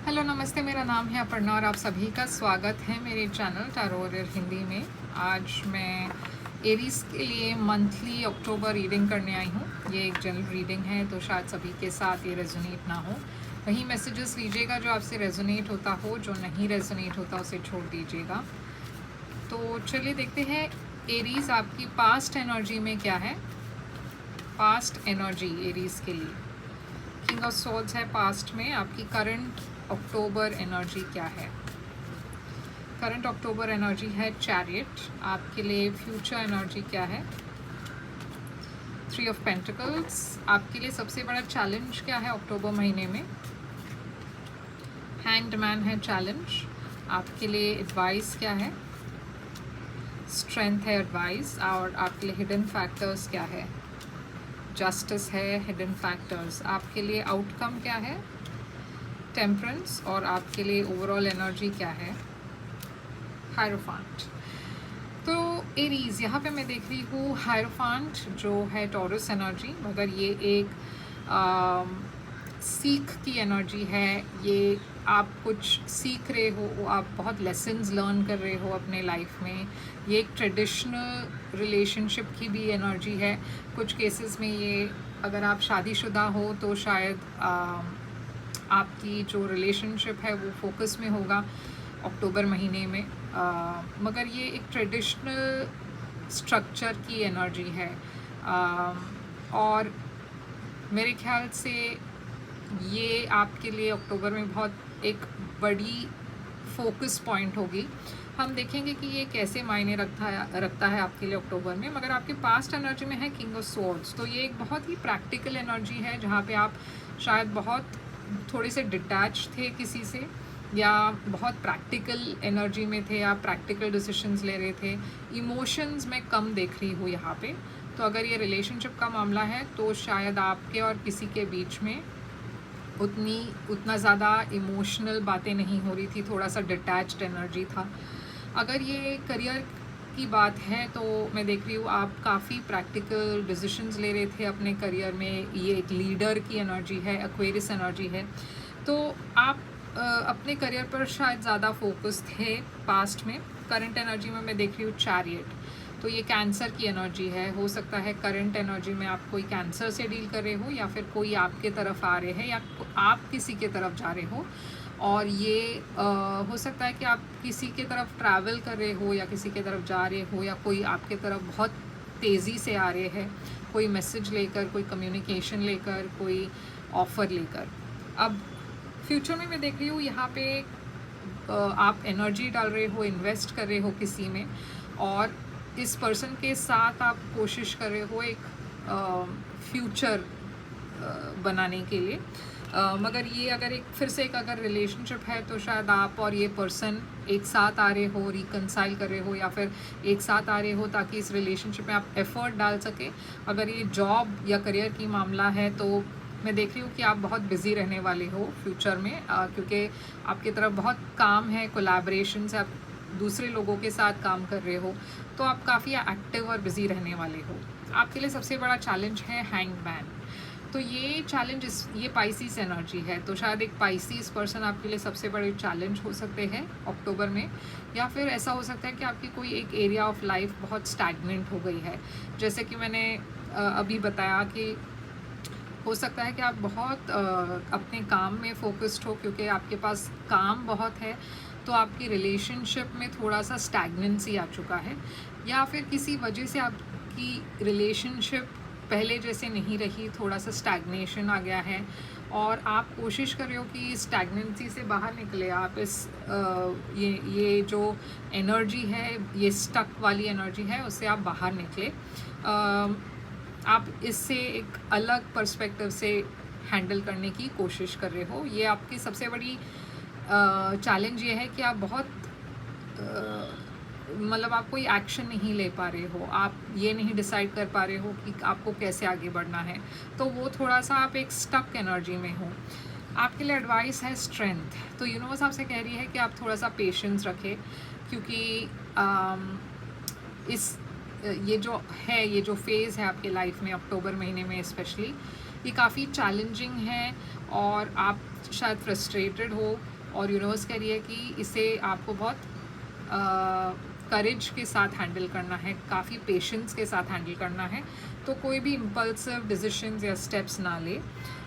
Hello नमस्ते, मेरा नाम है अपर्णा और आप सभी का स्वागत है मेरे चैनल टैरो वॉरियर हिंदी में। आज मैं एरीज के लिए मंथली अक्टूबर रीडिंग करने आई हूँ। ये एक जनरल रीडिंग है तो शायद सभी के साथ ये रेजोनेट ना हो। वही मैसेजेस लीजिएगा जो आपसे रेजोनेट होता हो, जो नहीं रेजोनेट होता उसे छोड़ दीजिएगा। तो चलिए देखते हैं एरीज आपकी पास्ट एनर्जी में क्या है। पास्ट एनर्जी एरीज के लिए किंग ऑफ सोल्स है। पास्ट में आपकी करंट अक्टूबर एनर्जी क्या है। करंट अक्टूबर एनर्जी है चैरियट। आपके लिए फ्यूचर एनर्जी क्या है। 3 ऑफ पेंटिकल्स। आपके लिए सबसे बड़ा चैलेंज क्या है अक्टूबर महीने में। हैंग्ड मैन है चैलेंज। आपके लिए एडवाइस क्या है। स्ट्रेंथ है एडवाइस। और आपके लिए हिडन फैक्टर्स क्या है। जस्टिस है हिडन फैक्टर्स। आपके लिए आउटकम क्या है। टेम्परेंस। और आपके लिए ओवरऑल एनर्जी क्या है। हायरोफांट। तो एरीज यहाँ पे मैं देख रही हूँ हायरोफांट जो है टॉरस एनर्जी, मगर ये एक सीख की एनर्जी है। ये आप कुछ सीख रहे हो, आप बहुत लेसन्स लर्न कर रहे हो अपने लाइफ में। ये एक ट्रेडिशनल रिलेशनशिप की भी एनर्जी है। कुछ केसेस में ये अगर आप शादीशुदा हो तो शायद आपकी जो रिलेशनशिप है वो फोकस में होगा अक्टूबर महीने में। मगर ये एक ट्रेडिशनल स्ट्रक्चर की एनर्जी है। और मेरे ख्याल से ये आपके लिए अक्टूबर में बहुत एक बड़ी फोकस पॉइंट होगी। हम देखेंगे कि ये कैसे मायने रखता है आपके लिए अक्टूबर में। मगर आपके पास्ट एनर्जी में है किंग ऑफ स्वॉर्ड्स, तो ये एक बहुत ही प्रैक्टिकल एनर्जी है जहाँ पे आप शायद बहुत थोड़े से डिटैच थे किसी से, या बहुत प्रैक्टिकल एनर्जी में थे, आप प्रैक्टिकल डिसीजंस ले रहे थे। इमोशंस में कम देख रही हूँ यहाँ पे। तो अगर ये रिलेशनशिप का मामला है तो शायद आपके और किसी के बीच में उतना ज़्यादा इमोशनल बातें नहीं हो रही थी, थोड़ा सा डिटैच्ड एनर्जी था। अगर ये करियर की बात है तो मैं देख रही हूँ आप काफ़ी प्रैक्टिकल डिसीजंस ले रहे थे अपने करियर में। ये एक लीडर की एनर्जी है, एक्वेरियस एनर्जी है। तो आप अपने करियर पर शायद ज़्यादा फोकस थे पास्ट में। करंट एनर्जी में मैं देख रही हूँ चैरियट, तो ये कैंसर की एनर्जी है। हो सकता है करंट एनर्जी में आप कोई कैंसर से डील कर रहे हो, या फिर कोई आपके तरफ आ रहे हैं, या आप किसी के तरफ जा रहे हो। और ये हो सकता है कि आप किसी के तरफ ट्रैवल कर रहे हो, या किसी के तरफ जा रहे हो, या कोई आपके तरफ बहुत तेज़ी से आ रहे हैं, कोई मैसेज लेकर, कोई कम्युनिकेशन लेकर, कोई ऑफ़र लेकर। अब फ्यूचर में मैं देख रही हूँ यहाँ पे आप एनर्जी डाल रहे हो, इन्वेस्ट कर रहे हो किसी में, और इस पर्सन के साथ आप कोशिश कर रहे हो एक फ्यूचर बनाने के लिए। मगर ये अगर एक फिर से एक अगर रिलेशनशिप है तो शायद आप और ये पर्सन एक साथ आ रहे हो, रिकनसाइल कर रहे हो, या फिर एक साथ आ रहे हो ताकि इस रिलेशनशिप में आप एफ़र्ट डाल सके। अगर ये जॉब या करियर की मामला है तो मैं देख रही हूँ कि आप बहुत बिज़ी रहने वाले हो फ्यूचर में, क्योंकि आपकी तरफ बहुत काम है, कोलैबोरेशन से आप दूसरे लोगों के साथ काम कर रहे हो, तो आप काफ़ी एक्टिव और बिज़ी रहने वाले हो। आपके लिए सबसे बड़ा चैलेंज है हैंग्ड मैन। तो ये चैलेंज ये पाइसिस एनर्जी है, तो शायद एक पाइसिस पर्सन आपके लिए सबसे बड़े चैलेंज हो सकते हैं अक्टूबर में। या फिर ऐसा हो सकता है कि आपकी कोई एक एरिया ऑफ लाइफ बहुत स्टैग्नेंट हो गई है। जैसे कि मैंने अभी बताया कि हो सकता है कि आप बहुत अपने काम में फोकस्ड हो, क्योंकि आपके पास काम बहुत है, तो आपकी रिलेशनशिप में थोड़ा सा स्टैग्नेंसी आ चुका है, या फिर किसी वजह से आपकी रिलेशनशिप पहले जैसे नहीं रही, थोड़ा सा स्टैग्नेशन आ गया है, और आप कोशिश कर रहे हो कि स्टैग्नेंसी से बाहर निकले। आप इस ये जो एनर्जी है, ये स्टक वाली एनर्जी है, उससे आप बाहर निकले। आप इससे एक अलग पर्सपेक्टिव से हैंडल करने की कोशिश कर रहे हो। ये आपकी सबसे बड़ी चैलेंज ये है कि आप बहुत मतलब आप कोई एक्शन नहीं ले पा रहे हो, आप ये नहीं डिसाइड कर पा रहे हो कि आपको कैसे आगे बढ़ना है। तो वो थोड़ा सा आप एक स्टक एनर्जी में हो। आपके लिए एडवाइस है स्ट्रेंथ। तो यूनिवर्स आपसे कह रही है कि आप थोड़ा सा पेशेंस रखें, क्योंकि ये जो फेज़ है आपके लाइफ में अक्टूबर महीने में स्पेशली, ये काफ़ी चैलेंजिंग है, और आप शायद फ्रस्ट्रेटेड हो, और यूनिवर्स कह रही है कि इसे आपको बहुत करेज के साथ हैंडल करना है, काफ़ी पेशेंस के साथ हैंडल करना है। तो कोई भी इम्पल्सिव डिसीजंस या स्टेप्स ना ले।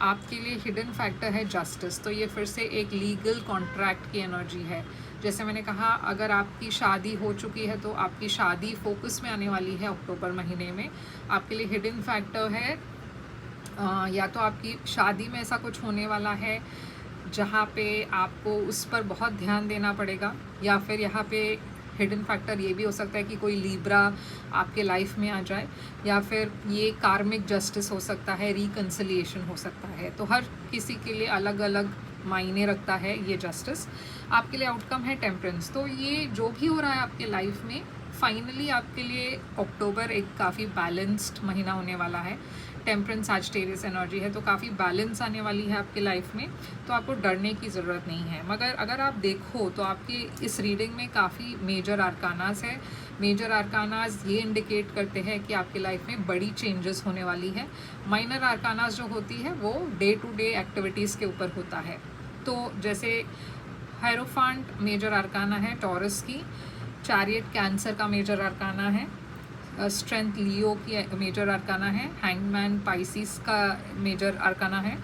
आपके लिए हिडन फैक्टर है जस्टिस, तो ये फिर से एक लीगल कॉन्ट्रैक्ट की एनर्जी है। जैसे मैंने कहा, अगर आपकी शादी हो चुकी है तो आपकी शादी फोकस में आने वाली है अक्टूबर महीने में। आपके लिए हिडन फैक्टर है या तो आपकी शादी में ऐसा कुछ होने वाला है जहाँ पे आपको उस पर बहुत ध्यान देना पड़ेगा, या फिर यहाँ पे हिडन फैक्टर ये भी हो सकता है कि कोई लीब्रा आपके लाइफ में आ जाए, या फिर ये कार्मिक जस्टिस हो सकता है, रिकन्सिलिएशन हो सकता है। तो हर किसी के लिए अलग अलग मायने रखता है ये जस्टिस। आपके लिए आउटकम है टेम्परेंस। तो ये जो भी हो रहा है आपके लाइफ में, फाइनली आपके लिए अक्टूबर एक काफ़ी बैलेंस्ड महीना होने वाला है। टेम्परेंस सैजिटेरियस एनर्जी है, तो काफ़ी बैलेंस आने वाली है आपके लाइफ में। तो आपको डरने की ज़रूरत नहीं है। मगर अगर आप देखो तो आपकी इस रीडिंग में काफ़ी मेजर आर्कानास है। मेजर आर्कानास ये इंडिकेट करते हैं कि आपके लाइफ में बड़ी चेंजेस होने वाली है। माइनर आर्कानास जो होती है वो डे टू डे एक्टिविटीज़ के ऊपर होता है। तो जैसे हायरोफांट मेजर आर्काना है टॉरस की, चैरियट कैंसर का मेजर आर्काना है, स्ट्रेंथ लियो की मेजर आर्काना है, हैंगमैन पाइसिस का मेजर आर्काना है,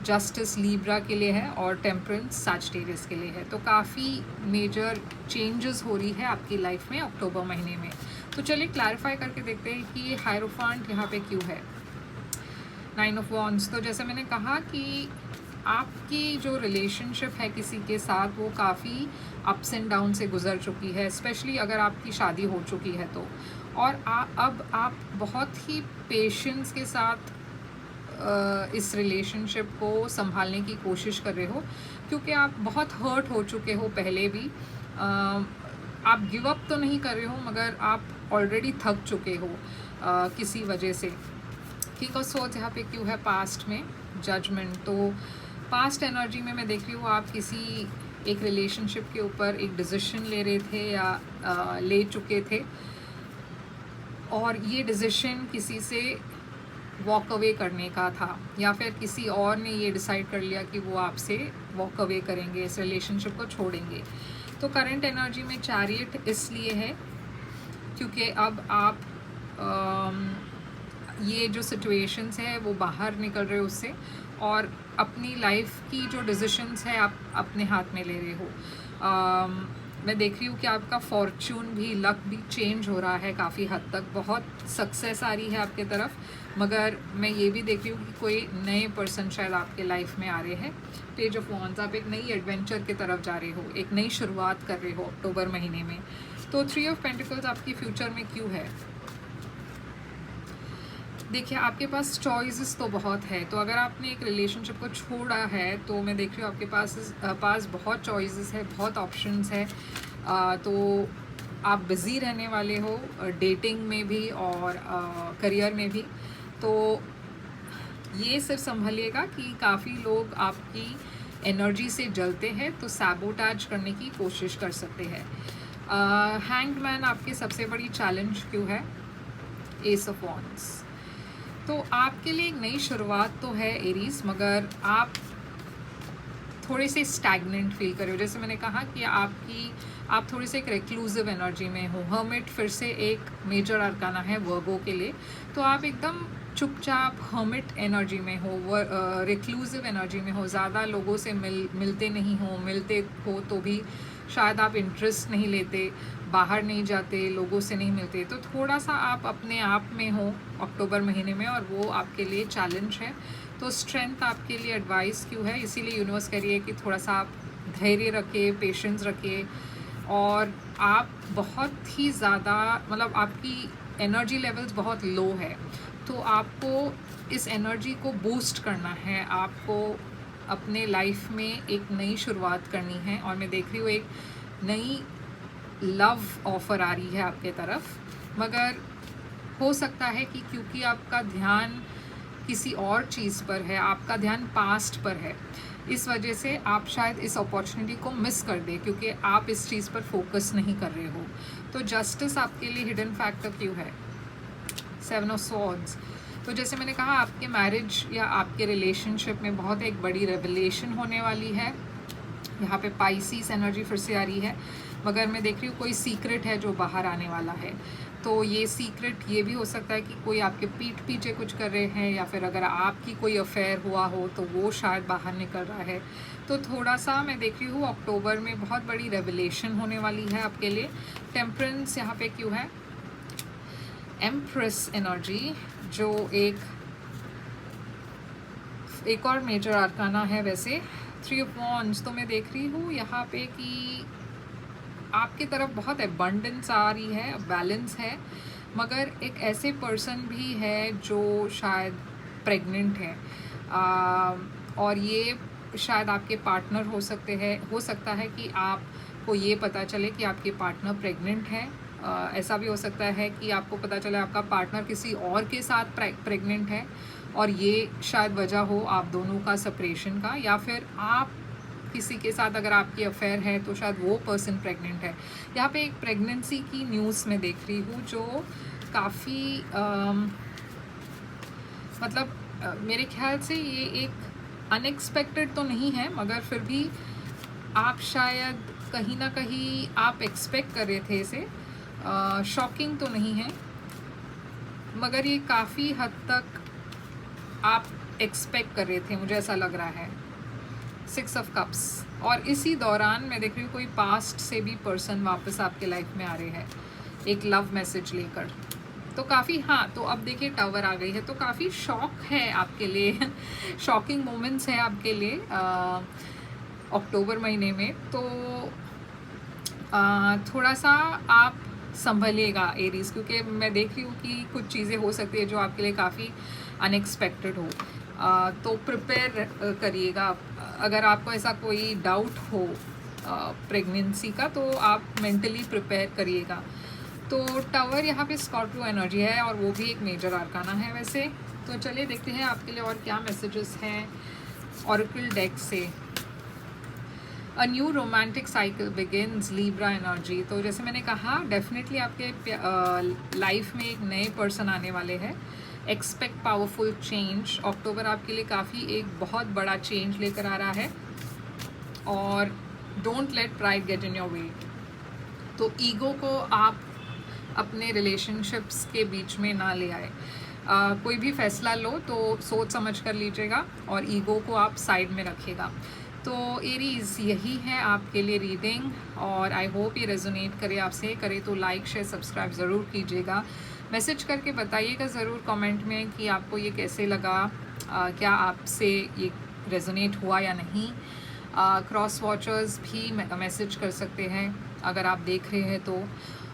जस्टिस लीब्रा के लिए है, और टेम्परेंस सैजिटेरियस के लिए है। तो काफ़ी मेजर चेंजेस हो रही है आपकी लाइफ में अक्टूबर महीने में। तो चलिए क्लैरिफाई करके देखते हैं कि हायरोफांट यहाँ पे क्यों है। 9 ऑफ वॉन्ड्स, तो जैसे मैंने कहा कि आपकी जो रिलेशनशिप है किसी के साथ वो काफ़ी अप्स एंड डाउन से गुजर चुकी है, स्पेशली अगर आपकी शादी हो चुकी है तो। और अब आप बहुत ही पेशेंस के साथ इस रिलेशनशिप को संभालने की कोशिश कर रहे हो, क्योंकि आप बहुत हर्ट हो चुके हो पहले भी। आप गिव अप तो नहीं कर रहे हो, मगर आप ऑलरेडी थक चुके हो किसी वजह से। किंग ऑफ सोर्ड्स यहाँ पे क्यों है पास्ट में, जजमेंट। तो पास्ट एनर्जी में मैं देख रही हूँ आप किसी एक रिलेशनशिप के ऊपर एक डिसीजन ले रहे थे या ले चुके थे, और ये डिसीजन किसी से वॉक अवे करने का था, या फिर किसी और ने ये डिसाइड कर लिया कि वो आपसे वॉक अवे करेंगे, इस रिलेशनशिप को छोड़ेंगे। तो करंट एनर्जी में चैरियट इसलिए है क्योंकि अब आप ये जो सिचुएशंस है वो बाहर निकल रहे हो उससे, और अपनी लाइफ की जो डिसीशंस है आप अपने हाथ में ले रहे हो। मैं देख रही हूँ कि आपका फॉर्च्यून भी, लक भी चेंज हो रहा है काफ़ी हद तक, बहुत सक्सेस आ रही है आपके तरफ। मगर मैं ये भी देख रही हूँ कि कोई नए पर्सन शायद आपके लाइफ में आ रहे हैं। पेज ऑफ वॉन्ड्स, आप एक नई एडवेंचर की तरफ जा रहे हो, एक नई शुरुआत कर रहे हो अक्टूबर महीने में। तो 3 ऑफ पेंटिकल्स आपकी फ्यूचर में क्यों है? देखिए, आपके पास चॉइसेस तो बहुत है। तो अगर आपने एक रिलेशनशिप को छोड़ा है तो मैं देख रही हूँ आपके पास बहुत चॉइसेस है, बहुत ऑप्शंस है। तो आप बिज़ी रहने वाले हो डेटिंग में भी और करियर में भी। तो ये सिर्फ संभलिएगा कि काफ़ी लोग आपकी एनर्जी से जलते हैं, तो सैबोटाज करने की कोशिश कर सकते हैं। हैंग्ड मैन आपकी सबसे बड़ी चैलेंज क्यों है? S of wands. तो आपके लिए एक नई शुरुआत तो है एरीज, मगर आप थोड़े से स्टैग्नेंट फील कर रहे हो। जैसे मैंने कहा कि आप थोड़ी से एक रिक्लूसिव एनर्जी में हो। हर्मिट फिर से एक मेजर आर्काना है वर्गो के लिए। तो आप एकदम चुपचाप हर्मिट एनर्जी में हो, रिक्लूसिव एनर्जी में हो, ज़्यादा लोगों से मिलते नहीं हो, मिलते हो तो भी शायद आप इंटरेस्ट नहीं लेते, बाहर नहीं जाते, लोगों से नहीं मिलते। तो थोड़ा सा आप अपने आप में हो अक्टूबर महीने में, और वो आपके लिए चैलेंज है। तो स्ट्रेंथ आपके लिए एडवाइस क्यों है? इसीलिए यूनिवर्स कह रही है कि थोड़ा सा आप धैर्य रखें, पेशेंस रखें, और आप बहुत ही ज़्यादा, मतलब आपकी एनर्जी लेवल्स बहुत लो है। तो आपको इस एनर्जी को बूस्ट करना है, आपको अपने लाइफ में एक नई शुरुआत करनी है। और मैं देख रही हूँ एक नई लव ऑफ़र आ रही है आपके तरफ, मगर हो सकता है कि क्योंकि आपका ध्यान किसी और चीज़ पर है, आपका ध्यान पास्ट पर है, इस वजह से आप शायद इस अपॉर्चुनिटी को मिस कर दें, क्योंकि आप इस चीज़ पर फोकस नहीं कर रहे हो। तो जस्टिस आपके लिए हिडन फैक्टर क्यों है? 7 ऑफ स्वॉर्ड्स। तो जैसे मैंने कहा, आपके मैरिज या आपके रिलेशनशिप में बहुत एक बड़ी रेवलेशन होने वाली है। यहाँ पे पाइसिस एनर्जी फिर से आ रही है, मगर मैं देख रही हूँ कोई सीक्रेट है जो बाहर आने वाला है। तो ये सीक्रेट ये भी हो सकता है कि कोई आपके पीठ पीछे कुछ कर रहे हैं, या फिर अगर आपकी कोई अफेयर हुआ हो तो वो शायद बाहर निकल रहा है। तो थोड़ा सा मैं देख रही हूँ अक्टूबर में बहुत बड़ी रेवलेशन होने वाली है आपके लिए। टेम्परेंस यहाँ पे क्यों है, एम्प्रेस एनर्जी जो एक और मेजर आर्काना है वैसे, 3 ऑफ वॉन्ड्स। तो मैं देख रही हूँ यहाँ पे कि आपकी तरफ बहुत एबंडेंस आ रही है, बैलेंस है, मगर एक ऐसे पर्सन भी है जो शायद प्रेग्नेंट है, और ये शायद आपके पार्टनर हो सकता है कि आपको ये पता चले कि आपके पार्टनर प्रेग्नेंट है। ऐसा भी हो सकता है कि आपको पता चले आपका पार्टनर किसी और के साथ प्रेग्नेंट है, और ये शायद वजह हो आप दोनों का सेपरेशन का, या फिर आप किसी के साथ अगर आपकी अफेयर है तो शायद वो पर्सन प्रेग्नेंट है। यहाँ पे एक प्रेगनेंसी की न्यूज़ में देख रही हूँ जो काफ़ी मतलब मेरे ख्याल से ये एक अनएक्सपेक्टेड तो नहीं है, मगर फिर भी आप शायद कहीं ना कहीं आप एक्सपेक्ट कर रहे थे इसे। शॉकिंग तो नहीं है, मगर ये काफ़ी हद तक आप एक्सपेक्ट कर रहे थे, मुझे ऐसा लग रहा है। 6 ऑफ कप्स, और इसी दौरान मैं देख रही हूँ कोई पास्ट से भी पर्सन वापस आपके लाइफ में आ रहे हैं एक लव मैसेज लेकर। तो काफ़ी, हाँ, तो अब देखिए टावर आ गई है, तो काफ़ी शॉक है आपके लिए शॉकिंग मोमेंट्स है आपके लिए अक्टूबर महीने में। तो थोड़ा सा आप संभलिएगा एरीज, क्योंकि मैं देख रही हूँ कि कुछ चीज़ें हो सकती है जो आपके लिए काफ़ी अनएक्सपेक्टेड हो। तो प्रिपेयर करिएगा। अगर आपको ऐसा कोई डाउट हो प्रेगनेंसी का, तो आप मेंटली प्रिपेयर करिएगा। तो टावर यहाँ पे स्कॉर्पियो एनर्जी है, और वो भी एक मेजर आर्काना है वैसे। तो चलिए देखते हैं आपके लिए और क्या मैसेजेस हैं ऑरेकल डेक से। A new romantic cycle begins, Libra energy. तो जैसे मैंने कहा, डेफिनेटली आपके लाइफ में एक नए पर्सन आने वाले हैं। Expect powerful change. अक्टूबर आपके लिए काफ़ी एक बहुत बड़ा चेंज लेकर आ रहा है, और don't let pride get in your way. तो ईगो को आप अपने रिलेशनशिप्स के बीच में ना ले आए। कोई भी फैसला लो तो सोच समझ कर लीजिएगा, और ईगो को आप साइड में रखिएगा। तो एरीज, यही है आपके लिए रीडिंग, और आई होप ये रेजोनेट करे आपसे। करे तो लाइक शेयर सब्सक्राइब ज़रूर कीजिएगा। मैसेज करके बताइएगा ज़रूर कमेंट में कि आपको ये कैसे लगा, क्या आपसे ये रेजोनेट हुआ या नहीं। क्रॉस वॉचर्स भी मैसेज कर सकते हैं अगर आप देख रहे हैं तो।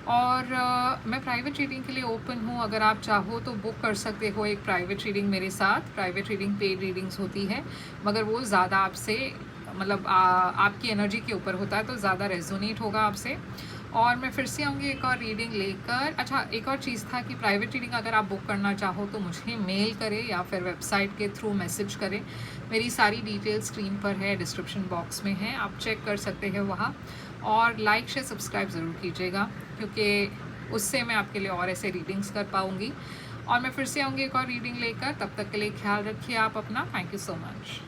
और मैं प्राइवेट रीडिंग के लिए ओपन हूँ, अगर आप चाहो तो बुक कर सकते हो एक प्राइवेट रीडिंग मेरे साथ। प्राइवेट रीडिंग पेड रीडिंग्स होती है, मगर वो ज़्यादा आपसे मतलब आपकी एनर्जी के ऊपर होता है, तो ज़्यादा रेजोनेट होगा आपसे। और मैं फिर से आऊँगी एक और रीडिंग लेकर। अच्छा, एक और चीज़ था कि प्राइवेट रीडिंग अगर आप बुक करना चाहो तो मुझे मेल करें या फिर वेबसाइट के थ्रू मैसेज करें। मेरी सारी डिटेल स्क्रीन पर है, डिस्क्रिप्शन बॉक्स में है, आप चेक कर सकते हैं वहाँ। और लाइक शेयर सब्सक्राइब ज़रूर कीजिएगा, क्योंकि उससे मैं आपके लिए और ऐसे रीडिंग्स कर पाऊँगी। और मैं फिर से आऊँगी एक और रीडिंग लेकर। तब तक के लिए ख्याल रखिए आप अपना। Thank you so much.